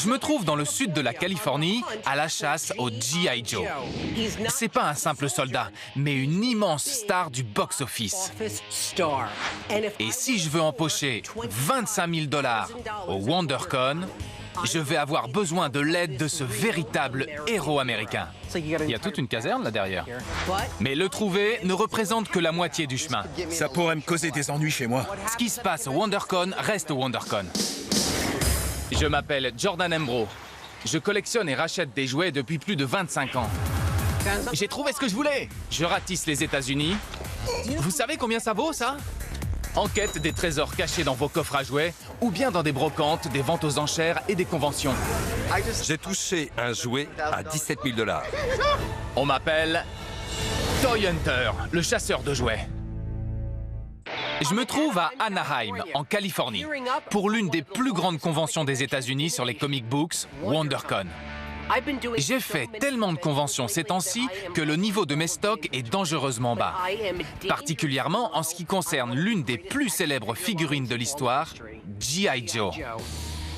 Je me trouve dans le sud de la Californie, à la chasse au G.I. Joe. C'est pas un simple soldat, mais une immense star du box-office. Et si je veux empocher 25 000 $ au WonderCon, je vais avoir besoin de l'aide de ce véritable héros américain. Il y a toute une caserne là derrière. Mais le trouver ne représente que la moitié du chemin. Ça pourrait me causer des ennuis chez moi. Ce qui se passe au WonderCon reste au WonderCon. Je m'appelle Jordan Embro. Je collectionne et rachète des jouets depuis plus de 25 ans. J'ai trouvé ce que je voulais. Je ratisse les États-Unis. Vous savez combien ça vaut, ça? En quête des trésors cachés dans vos coffres à jouets ou bien dans des brocantes, des ventes aux enchères et des conventions. J'ai touché un jouet à 17 000 $. On m'appelle Toy Hunter, le chasseur de jouets. Je me trouve à Anaheim, en Californie, pour l'une des plus grandes conventions des États-Unis sur les comic books, WonderCon. J'ai fait tellement de conventions ces temps-ci que le niveau de mes stocks est dangereusement bas, particulièrement en ce qui concerne l'une des plus célèbres figurines de l'histoire, G.I. Joe.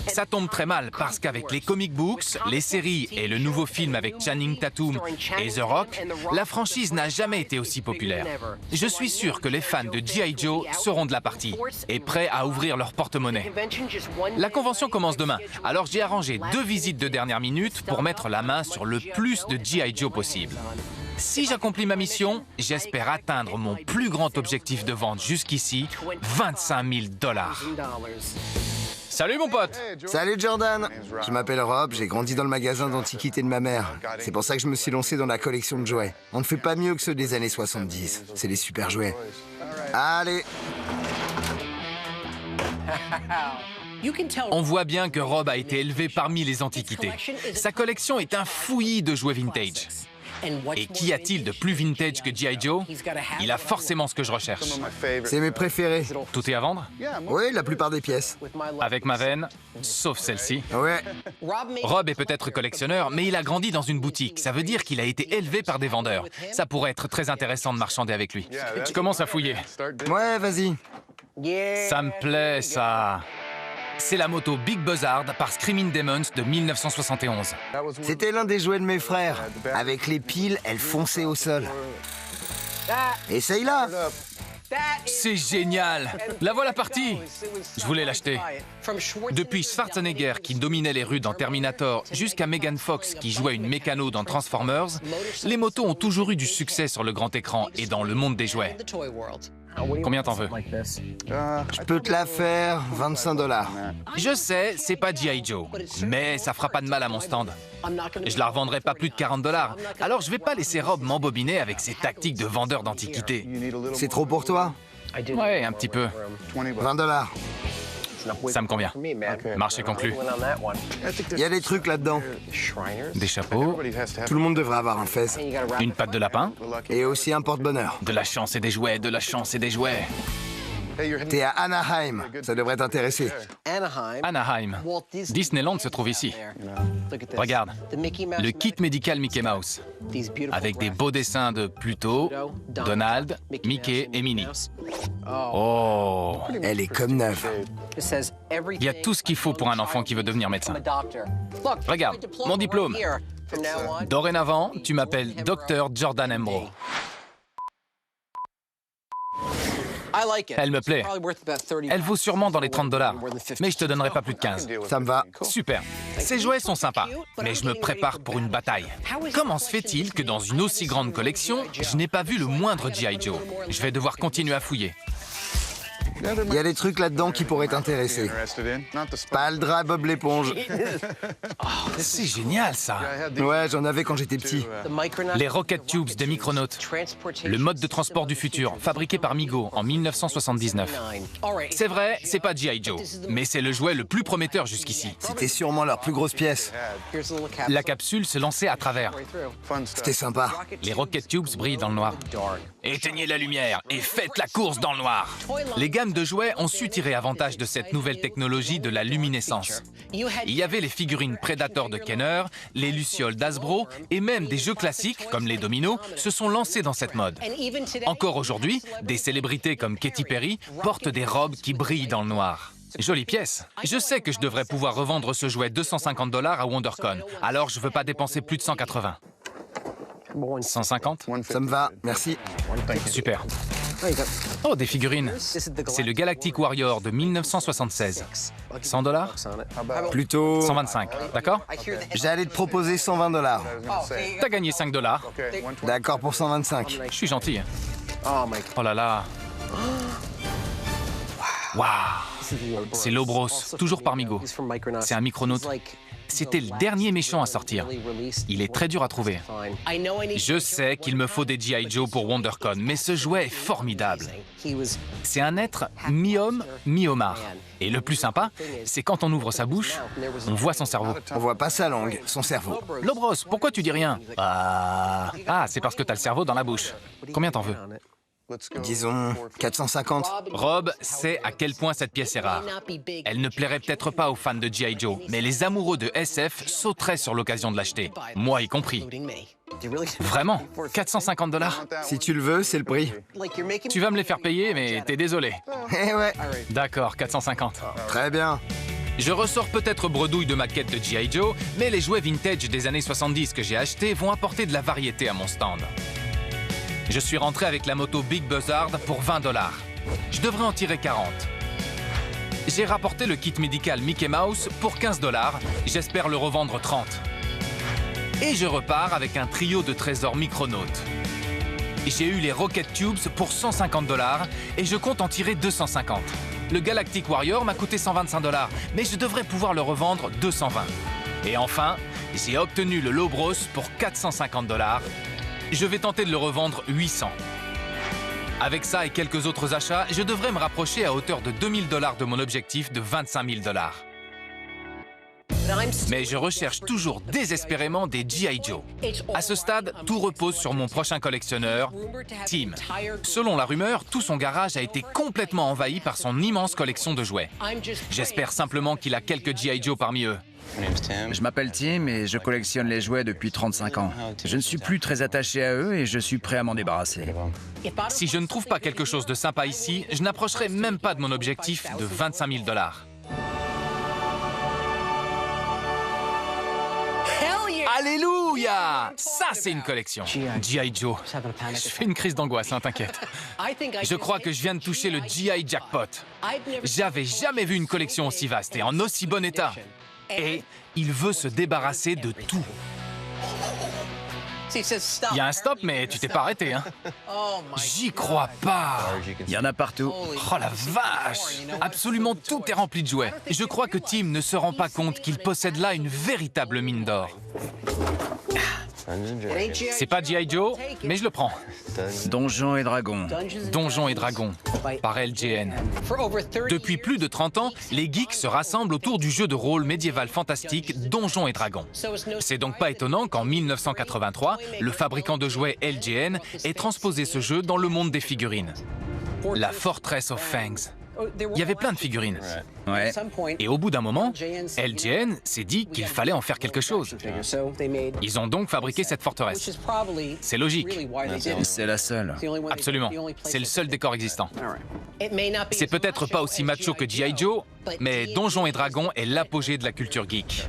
Ça tombe très mal parce qu'avec les comic books, les séries et le nouveau film avec Channing Tatum et The Rock, la franchise n'a jamais été aussi populaire. Je suis sûr que les fans de G.I. Joe seront de la partie et prêts à ouvrir leur porte-monnaie. La convention commence demain, alors j'ai arrangé 2 visites de dernière minute pour mettre la main sur le plus de G.I. Joe possible. Si j'accomplis ma mission, j'espère atteindre mon plus grand objectif de vente jusqu'ici, 25 000 $. Salut mon pote! Salut Jordan! Je m'appelle Rob, j'ai grandi dans le magasin d'antiquités de ma mère. C'est pour ça que je me suis lancé dans la collection de jouets. On ne fait pas mieux que ceux des années 70. C'est des super jouets. Allez! On voit bien que Rob a été élevé parmi les antiquités. Sa collection est un fouillis de jouets vintage. Et qu'y a-t-il de plus vintage que G.I. Joe? Il a forcément ce que je recherche. C'est mes préférés. Tout est à vendre? Oui, la plupart des pièces. Avec ma veine, sauf celle-ci. Ouais. Rob est peut-être collectionneur, mais il a grandi dans une boutique. Ça veut dire qu'il a été élevé par des vendeurs. Ça pourrait être très intéressant de marchander avec lui. Je commence à fouiller. Ouais, vas-y. Ça me plaît, ça. C'est la moto Big Buzzard par Screaming Demons de 1971. C'était l'un des jouets de mes frères. Avec les piles, elle fonçait au sol. Essaye-la! C'est génial! La voilà partie! Je voulais l'acheter. Depuis Schwarzenegger qui dominait les rues dans Terminator jusqu'à Megan Fox qui jouait une mécano dans Transformers, les motos ont toujours eu du succès sur le grand écran et dans le monde des jouets. Combien t'en veux? Je peux te la faire, 25 $. Je sais, c'est pas G.I. Joe, mais ça fera pas de mal à mon stand. Je la revendrai pas plus de 40 $, alors je vais pas laisser Rob m'embobiner avec ses tactiques de vendeur d'antiquités. C'est trop pour toi? Ouais, un petit peu. 20 $. Ça me convient. Marché conclu. Il y a des trucs là-dedans. Des chapeaux, Tout le monde devrait avoir un fez. une patte de lapin, Et aussi un porte-bonheur. de la chance et des jouets, de la chance et des jouets. T'es à Anaheim. Ça devrait t'intéresser. Anaheim. Disneyland se trouve ici. Regarde, le kit médical Mickey Mouse, avec des beaux dessins de Pluto, Donald, Mickey et Minnie. Oh! Elle est comme neuve. Il y a tout ce qu'il faut pour un enfant qui veut devenir médecin. Regarde, mon diplôme. Dorénavant, tu m'appelles Dr Jordan Embro. Elle me plaît. Elle vaut sûrement dans les 30 $, mais je te donnerai pas plus de 15. Ça me va. Super. Ces jouets sont sympas, mais je me prépare pour une bataille. Comment se fait-il que dans une aussi grande collection, je n'ai pas vu le moindre G.I. Joe? Je vais devoir continuer à fouiller. Il y a des trucs là-dedans qui pourraient t'intéresser. Pas le drap Bob l'éponge. C'est génial, ça. Ouais, j'en avais quand j'étais petit. Les Rocket Tubes des Micronauts. Le mode de transport du futur, fabriqué par Migo en 1979. C'est vrai, c'est pas G.I. Joe, mais c'est le jouet le plus prometteur jusqu'ici. C'était sûrement leur plus grosse pièce. La capsule se lançait à travers. C'était sympa. Les Rocket Tubes brillent dans le noir. Éteignez la lumière et faites la course dans le noir. Les gammes de jouets ont su tirer avantage de cette nouvelle technologie de la luminescence. Il y avait les figurines Predator de Kenner, les Lucioles d'Hasbro et même des jeux classiques comme les dominos se sont lancés dans cette mode. Encore aujourd'hui, des célébrités comme Katy Perry portent des robes qui brillent dans le noir. Jolie pièce. Je sais que je devrais pouvoir revendre ce jouet 250 $ à WonderCon. Alors je veux pas dépenser plus de 180. 150? Ça me va, merci. Super. Oh, des figurines. C'est le Galactic Warrior de 1976. 100 $? Plutôt... 125, d'accord? J'allais te proposer 120 $. T'as gagné 5 $. D'accord pour 125. Je suis gentil. Oh là là. Waouh. C'est l'Obros, toujours par Migo. C'est un Micronaut. C'était le dernier méchant à sortir. Il est très dur à trouver. Je sais qu'il me faut des G.I. Joe pour WonderCon, mais ce jouet est formidable. C'est un être mi-homme, mi-homard. Et le plus sympa, c'est quand on ouvre sa bouche, on voit son cerveau. On voit pas sa langue, son cerveau. L'Obros, pourquoi tu dis rien? Ah, c'est parce que t'as le cerveau dans la bouche. Combien t'en veux? Disons 450. Rob sait à quel point cette pièce est rare. Elle ne plairait peut-être pas aux fans de G.I. Joe, mais les amoureux de SF sauteraient sur l'occasion de l'acheter. Moi y compris. Vraiment? 450 $? Si tu le veux, c'est le prix. Tu vas me les faire payer, mais t'es désolé. Eh ouais. D'accord, 450. Très bien. Je ressors peut-être bredouille de ma quête de G.I. Joe, mais les jouets vintage des années 70 que j'ai achetés vont apporter de la variété à mon stand. Je suis rentré avec la moto Big Buzzard pour 20 $. Je devrais en tirer 40. J'ai rapporté le kit médical Mickey Mouse pour 15 $. J'espère le revendre 30. Et je repars avec un trio de trésors Micronautes. J'ai eu les Rocket Tubes pour 150 $ et je compte en tirer 250. Le Galactic Warrior m'a coûté 125 $, mais je devrais pouvoir le revendre 220. Et enfin, j'ai obtenu le Lobros pour 450 $. Je vais tenter de le revendre 800. Avec ça et quelques autres achats, je devrais me rapprocher à hauteur de 2000 $ de mon objectif de 25 000 $. Mais je recherche toujours désespérément des G.I. Joe. À ce stade, tout repose sur mon prochain collectionneur, Tim. Selon la rumeur, tout son garage a été complètement envahi par son immense collection de jouets. J'espère simplement qu'il a quelques G.I. Joe parmi eux. Je m'appelle Tim et je collectionne les jouets depuis 35 ans. Je ne suis plus très attaché à eux et je suis prêt à m'en débarrasser. Si je ne trouve pas quelque chose de sympa ici, je n'approcherai même pas de mon objectif de 25 000 $. Alléluia! Ça, c'est une collection. G.I. Joe. Je fais une crise d'angoisse, hein, t'inquiète. Je crois que je viens de toucher le G.I. Jackpot. J'avais jamais vu une collection aussi vaste et en aussi bon état. Et il veut se débarrasser de tout. Il y a un stop, mais tu t'es pas arrêté, hein? J'y crois pas. Il y en a partout. Oh la vache! Absolument tout est rempli de jouets. Je crois que Tim ne se rend pas compte qu'il possède là une véritable mine d'or. C'est pas G.I. Joe, mais je le prends. Donjons et Dragons. Donjons et Dragons, par LGN. Depuis plus de 30 ans, les geeks se rassemblent autour du jeu de rôle médiéval fantastique Donjons et Dragons. C'est donc pas étonnant qu'en 1983, le fabricant de jouets LGN ait transposé ce jeu dans le monde des figurines. La Fortress of Fangs. Il y avait plein de figurines. Ouais. Et au bout d'un moment, LGN s'est dit qu'il fallait en faire quelque chose. Ils ont donc fabriqué cette forteresse. C'est logique. C'est la seule. Absolument. C'est le seul décor existant. C'est peut-être pas aussi macho que G.I. Joe, mais Donjons et Dragons est l'apogée de la culture geek.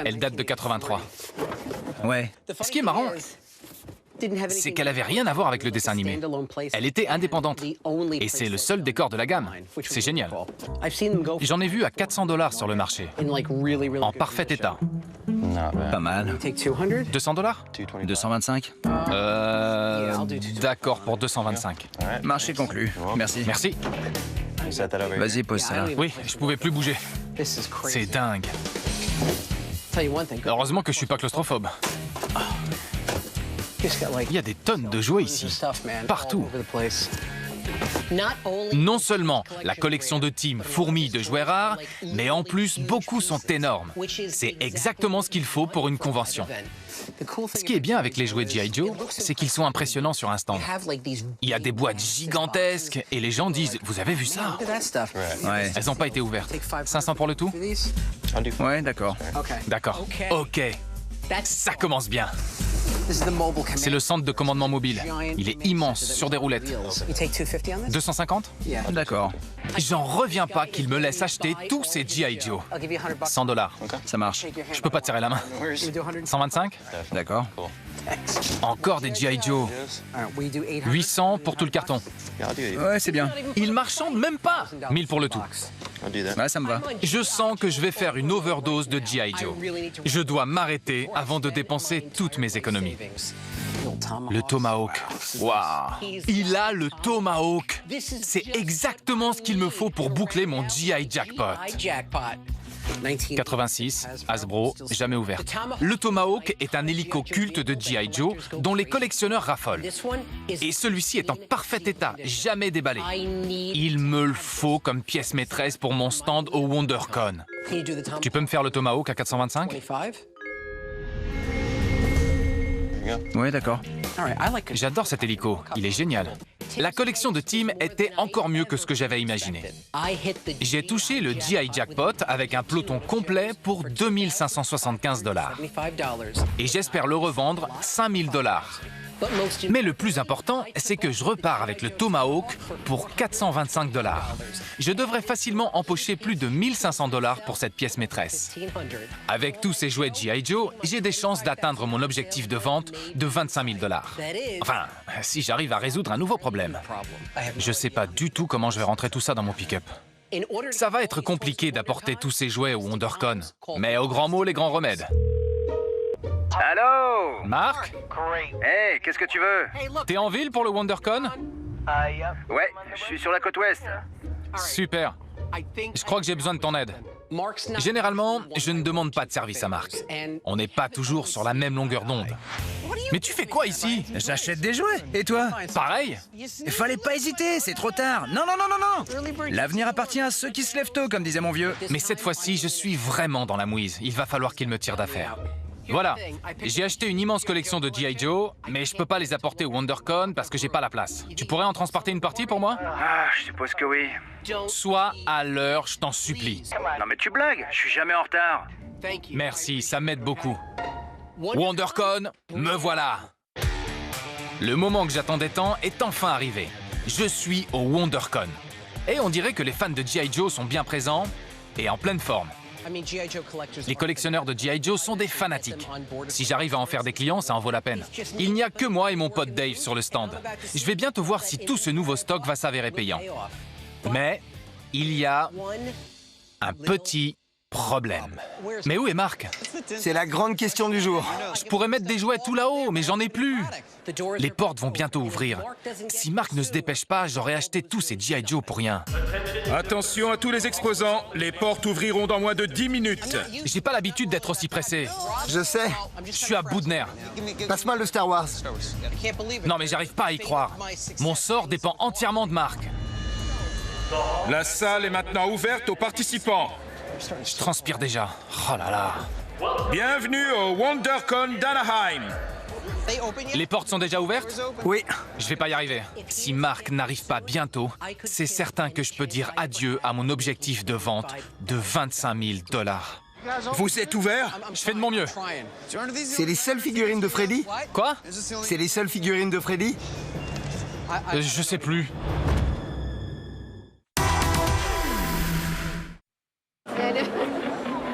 Elle date de 83. Ouais. Ce qui est marrant, c'est qu'elle avait rien à voir avec le dessin animé. Elle était indépendante. Et c'est le seul décor de la gamme. C'est génial. J'en ai vu à 400 $ sur le marché. En parfait état. Pas mal. 200 $? 225. D'accord pour 225. Marché conclu. Merci. Merci. Vas-y, pose ça là. Oui, je pouvais plus bouger. C'est dingue. Heureusement que je suis pas claustrophobe. Il y a des tonnes de jouets ici, partout. Non seulement la collection de Tim fourmille de jouets rares, mais en plus, beaucoup sont énormes. C'est exactement ce qu'il faut pour une convention. Ce qui est bien avec les jouets G.I. Joe, c'est qu'ils sont impressionnants sur un stand. Il y a des boîtes gigantesques et les gens disent « Vous avez vu ça ?» Ouais. Elles n'ont pas été ouvertes. 500 pour le tout? Ouais, d'accord. D'accord. OK. Ça commence bien. C'est le centre de commandement mobile. Il est immense, sur des roulettes. 250? D'accord, J'en reviens pas qu'il me laisse acheter tous ces G.I. Joe. 100 $. ça marche. Je peux pas te serrer la main. 125? D'accord. Encore des G.I. Joe. 800 pour tout le carton. Ouais, c'est bien. Ils marchandent même pas. 1000 pour le tout. Ouais, ça me va. Je sens que je vais faire une overdose de G.I. Joe. Je dois m'arrêter avant de dépenser toutes mes économies. Le Tomahawk. Waouh! Il a le Tomahawk. C'est exactement ce qu'il me faut pour boucler mon G.I. Jackpot. 86, Hasbro, jamais ouvert. Le Tomahawk est un hélico culte de G.I. Joe dont les collectionneurs raffolent. Et celui-ci est en parfait état, jamais déballé. Il me le faut comme pièce maîtresse pour mon stand au WonderCon. Tu peux me faire le Tomahawk à 425? Ouais, d'accord. J'adore cet hélico, il est génial. La collection de Tim était encore mieux que ce que j'avais imaginé. J'ai touché le GI Jackpot avec un peloton complet pour 2575 $. Et j'espère le revendre 5000 $. Mais le plus important, c'est que je repars avec le Tomahawk pour 425 $. Je devrais facilement empocher plus de 1500 $ pour cette pièce maîtresse. Avec tous ces jouets G.I. Joe, j'ai des chances d'atteindre mon objectif de vente de 25 000 $. Enfin, si j'arrive à résoudre un nouveau problème. Je sais pas du tout comment je vais rentrer tout ça dans mon pick-up. Ça va être compliqué d'apporter tous ces jouets au WonderCon, mais au grand mot, les grands remèdes. Allô? Marc, Hey, qu'est-ce que tu veux? t'es en ville pour le WonderCon? Ouais, je suis sur la côte ouest. Super. Je crois que j'ai besoin de ton aide. Généralement, je ne demande pas de service à Marc. On n'est pas toujours sur la même longueur d'onde. Mais tu fais quoi ici? J'achète des jouets. Et toi? Pareil? Fallait pas hésiter, c'est trop tard. Non, non, non, non, non. L'avenir appartient à ceux qui se lèvent tôt, comme disait mon vieux. Mais cette fois-ci, je suis vraiment dans la mouise. Il va falloir qu'il me tire d'affaire. Voilà, j'ai acheté une immense collection de G.I. Joe, mais je peux pas les apporter au WonderCon parce que j'ai pas la place. Tu pourrais en transporter une partie pour moi? Ah, je suppose que oui. Sois à l'heure, je t'en supplie. Non mais tu blagues, je suis jamais en retard. Merci, ça m'aide beaucoup. WonderCon, me voilà. Le moment que j'attendais tant est enfin arrivé. Je suis au WonderCon. Et on dirait que les fans de G.I. Joe sont bien présents et en pleine forme. Les collectionneurs de G.I. Joe sont des fanatiques. Si j'arrive à en faire des clients, ça en vaut la peine. Il n'y a que moi et mon pote Dave sur le stand. Je vais bientôt voir si tout ce nouveau stock va s'avérer payant. Mais il y a un petit problème. Mais où est Marc? C'est la grande question du jour. Je pourrais mettre des jouets tout là-haut, mais j'en ai plus. Les portes vont bientôt ouvrir. Si Marc ne se dépêche pas, j'aurais acheté tous ces G.I. Joe pour rien. Attention à tous les exposants, les portes ouvriront dans moins de 10 minutes. J'ai pas l'habitude d'être aussi pressé. Je sais. Je suis à bout de nerfs. Passe-moi le Star Wars. Non, mais j'arrive pas à y croire. Mon sort dépend entièrement de Marc. La salle est maintenant ouverte aux participants. Je transpire déjà. Oh là là. Bienvenue au WonderCon d'Anaheim. Les portes sont déjà ouvertes? Oui. Je vais pas y arriver. Si Marc n'arrive pas bientôt, c'est certain que je peux dire adieu à mon objectif de vente de 25 000 $. Vous êtes ouverts? Je fais de mon mieux. C'est les seules figurines de Freddy? Quoi? C'est les seules figurines de Freddy? Je sais plus.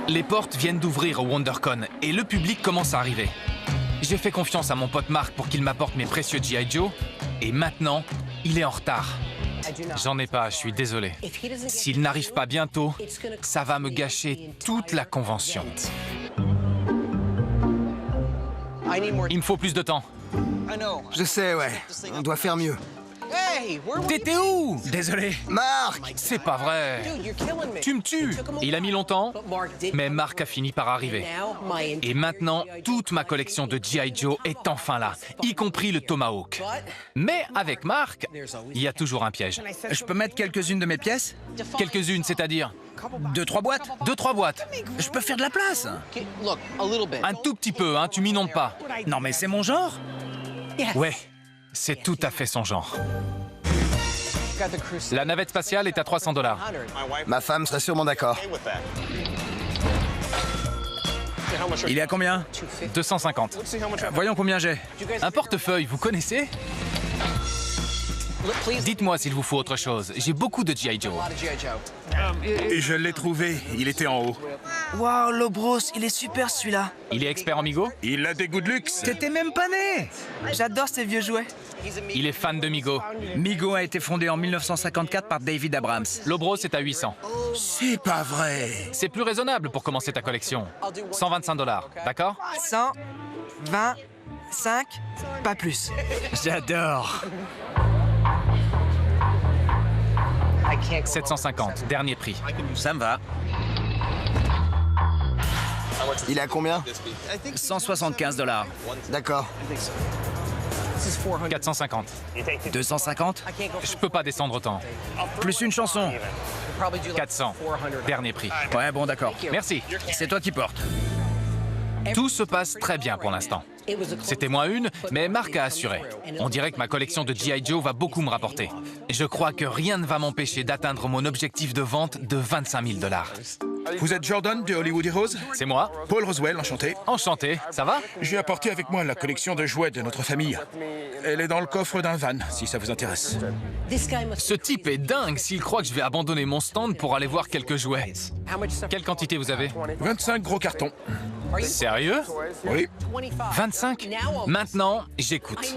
Les portes viennent d'ouvrir au WonderCon et le public commence à arriver. J'ai fait confiance à mon pote Marc pour qu'il m'apporte mes précieux G.I. Joe et maintenant, il est en retard. J'en ai pas, je suis désolé. S'il n'arrive pas bientôt, ça va me gâcher toute la convention. Il me faut plus de temps. Je sais, ouais. On doit faire mieux. T'étais où? Désolé. Marc! C'est pas vrai. Tu me tues. Il a mis longtemps, mais Marc a fini par arriver. Et maintenant, toute ma collection de G.I. Joe est enfin là, y compris le Tomahawk. Mais avec Marc, il y a toujours un piège. Je peux mettre quelques-unes de mes pièces? Quelques-unes, c'est-à-dire 2-3 boîtes? 2-3 boîtes. Je peux faire de la place. Un tout petit peu, hein, tu m'inondes pas. Non mais c'est mon genre. Ouais, c'est tout à fait son genre. La navette spatiale est à 300 $. Ma femme serait sûrement d'accord. Il est à combien? 250. Voyons combien j'ai. Un portefeuille, vous connaissez? Dites-moi s'il vous faut autre chose. J'ai beaucoup de G.I. Joe. Et je l'ai trouvé, il était en haut. Waouh, Lobros, il est super celui-là. Il est expert en Migo? Il a des goûts de luxe. T'étais même pas né! J'adore ces vieux jouets. Il est fan de Migo. Migo a été fondé en 1954 par David Abrams. L'Obros est à 800. C'est pas vrai. C'est plus raisonnable pour commencer ta collection. 125 $, d'accord? 125, pas plus. J'adore! 750, dernier prix. Ça me va. Il est à combien? 175 $. D'accord. 450. 250? Je peux pas descendre autant. Plus une chanson. 400, dernier prix. Ouais, bon, d'accord. Merci. C'est toi qui portes. Tout se passe très bien pour l'instant. C'était moins une, mais Marc a assuré. On dirait que ma collection de G.I. Joe va beaucoup me rapporter. Je crois que rien ne va m'empêcher d'atteindre mon objectif de vente de 25 000 $. Vous êtes Jordan de Hollywood Heroes? C'est moi. Paul Roswell, enchanté. Enchanté. Ça va? J'ai apporté avec moi la collection de jouets de notre famille. Elle est dans le coffre d'un van, si ça vous intéresse. Ce type est dingue s'il croit que je vais abandonner mon stand pour aller voir quelques jouets. Quelle quantité vous avez? 25 gros cartons. Sérieux? Oui. 25? Maintenant, j'écoute.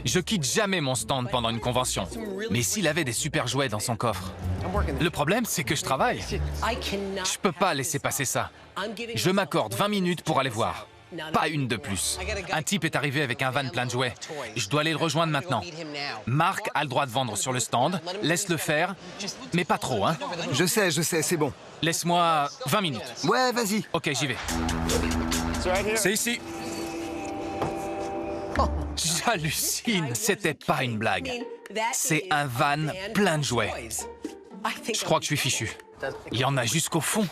Je quitte jamais mon stand pendant une convention. Mais s'il avait des super jouets dans son coffre? Le problème, c'est que je travaille. Je peux pas laisser passer ça. Je m'accorde 20 minutes pour aller voir. Pas une de plus. Un type est arrivé avec un van plein de jouets. Je dois aller le rejoindre maintenant. Marc a le droit de vendre sur le stand. Laisse-le faire. Mais pas trop, hein? Je sais, c'est bon. Laisse-moi 20 minutes. Ouais, vas-y. Ok, j'y vais. C'est ici. J'hallucine. C'était pas une blague. C'est un van plein de jouets. Je crois que je suis fichu. Il y en a jusqu'au fond.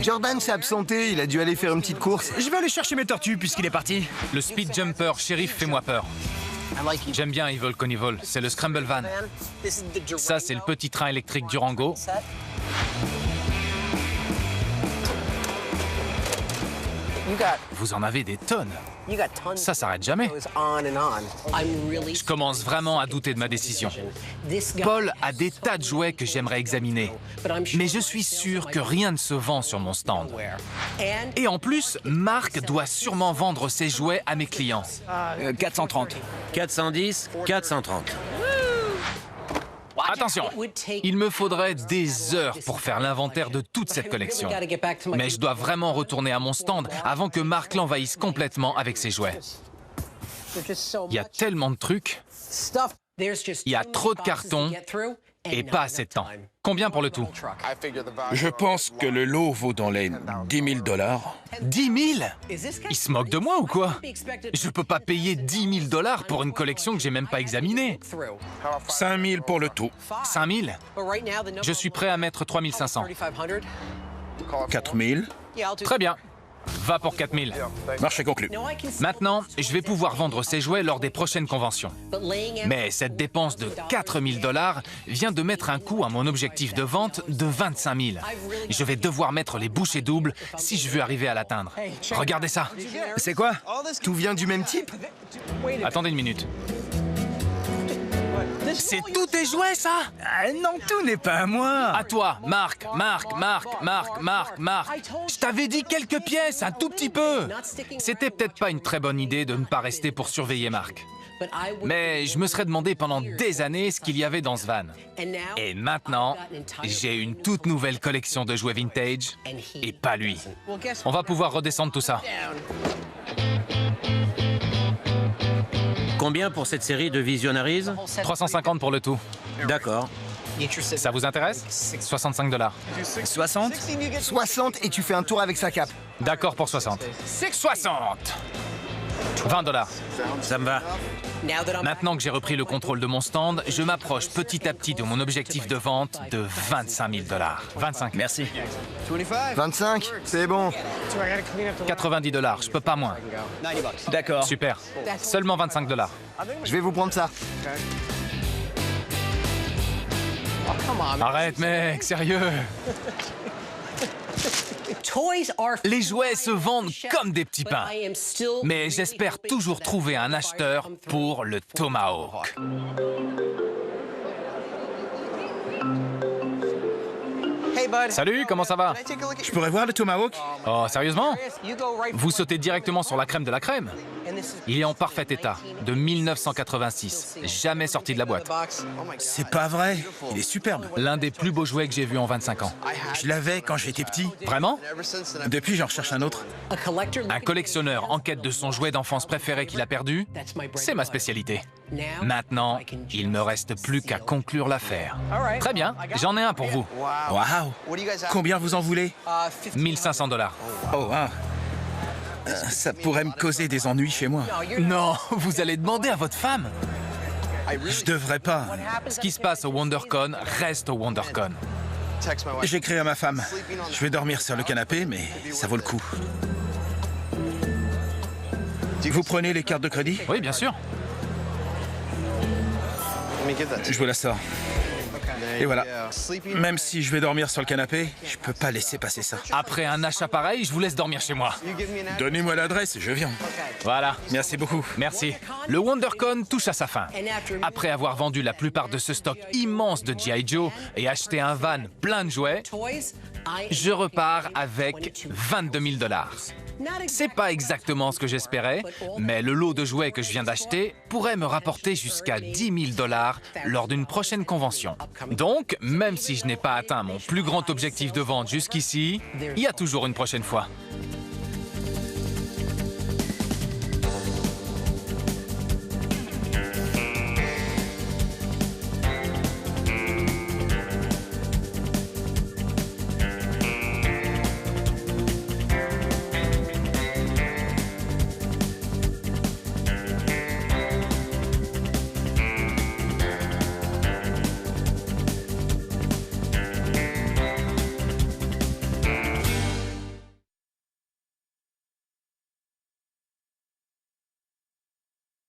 Jordan s'est absenté, il a dû aller faire une petite course. Je vais aller chercher mes tortues puisqu'il est parti. Le speed jumper, shérif, fais-moi peur. J'aime bien Evil Knievel, c'est le Scramble Van. Ça, c'est le petit train électrique Durango. Vous en avez des tonnes. Ça s'arrête jamais. Je commence vraiment à douter de ma décision. Paul a des tas de jouets que j'aimerais examiner. Mais je suis sûr que rien ne se vend sur mon stand. Et en plus, Marc doit sûrement vendre ses jouets à mes clients. 430. 410, 430. Attention, il me faudrait des heures pour faire l'inventaire de toute cette collection. Mais je dois vraiment retourner à mon stand avant que Marc l'envahisse complètement avec ses jouets. Il y a tellement de trucs. Il y a trop de cartons et pas assez de temps. Combien pour le tout? Je pense que le lot vaut dans les 10 000 $. 10 000? Il se moque de moi ou quoi? Je peux pas payer 10 000 $ pour une collection que j'ai même pas examinée. 5 000 pour le tout. 5 000? Je suis prêt à mettre 3 500. 4 000. Très bien. Va pour 4 000. Marché conclu. Maintenant, je vais pouvoir vendre ces jouets lors des prochaines conventions. Mais cette dépense de 4 000 $ vient de mettre un coup à mon objectif de vente de 25 000. Je vais devoir mettre les bouchées doubles si je veux arriver à l'atteindre. Regardez ça. C'est quoi? Tout vient du même type? Attendez une minute. C'est tous tes jouets, ça? Ah, non, tout n'est pas à moi. À toi, Marc. Je t'avais dit quelques pièces, un tout petit peu. C'était peut-être pas une très bonne idée de ne pas rester pour surveiller Marc. Mais je me serais demandé pendant des années ce qu'il y avait dans ce van. Et maintenant, j'ai une toute nouvelle collection de jouets vintage, et pas lui. On va pouvoir redescendre tout ça. Combien pour cette série de Visionaries? 350 pour le tout. D'accord. Ça vous intéresse? 65 $. 60? 60 et tu fais un tour avec sa cape. D'accord pour 60. 60! 20 $. Ça me va. Maintenant que j'ai repris le contrôle de mon stand, je m'approche petit à petit de mon objectif de vente de 25 000 $. 25. Merci. 25? C'est bon. 90 $, je peux pas moins. D'accord. Super. Seulement 25 $. Je vais vous prendre ça. Arrête, mec, sérieux. Les jouets se vendent comme des petits pains. Mais j'espère toujours trouver un acheteur pour le Tomahawk. Salut, comment ça va? Je pourrais voir le Tomahawk? Oh, sérieusement? Vous sautez directement sur la crème de la crème. Il est en parfait état, de 1986, jamais sorti de la boîte. C'est pas vrai. Il est superbe. L'un des plus beaux jouets que j'ai vus en 25 ans. Je l'avais quand j'étais petit. Vraiment? Depuis, j'en recherche un autre. Un collectionneur en quête de son jouet d'enfance préféré qu'il a perdu, c'est ma spécialité. Maintenant, il ne me reste plus qu'à conclure l'affaire. Très bien, j'en ai un pour vous. Waouh! Combien vous en voulez? 1500 $. Oh, wow. Ça pourrait me causer des ennuis chez moi. Non, vous allez demander à votre femme. Je devrais pas. Ce qui se passe au WonderCon reste au WonderCon. J'écris à ma femme. Je vais dormir sur le canapé, mais ça vaut le coup. Vous prenez les cartes de crédit? Oui, bien sûr. Je vous la sors. Et voilà. Même si je vais dormir sur le canapé, je peux pas laisser passer ça. Après un achat pareil, je vous laisse dormir chez moi. Donnez-moi l'adresse et je viens. Voilà. Merci beaucoup. Merci. Le WonderCon touche à sa fin. Après avoir vendu la plupart de ce stock immense de G.I. Joe et acheté un van plein de jouets, je repars avec 22 000 $. C'est pas exactement ce que j'espérais, mais le lot de jouets que je viens d'acheter pourrait me rapporter jusqu'à 10 000 $ lors d'une prochaine convention. Donc, même si je n'ai pas atteint mon plus grand objectif de vente jusqu'ici, il y a toujours une prochaine fois.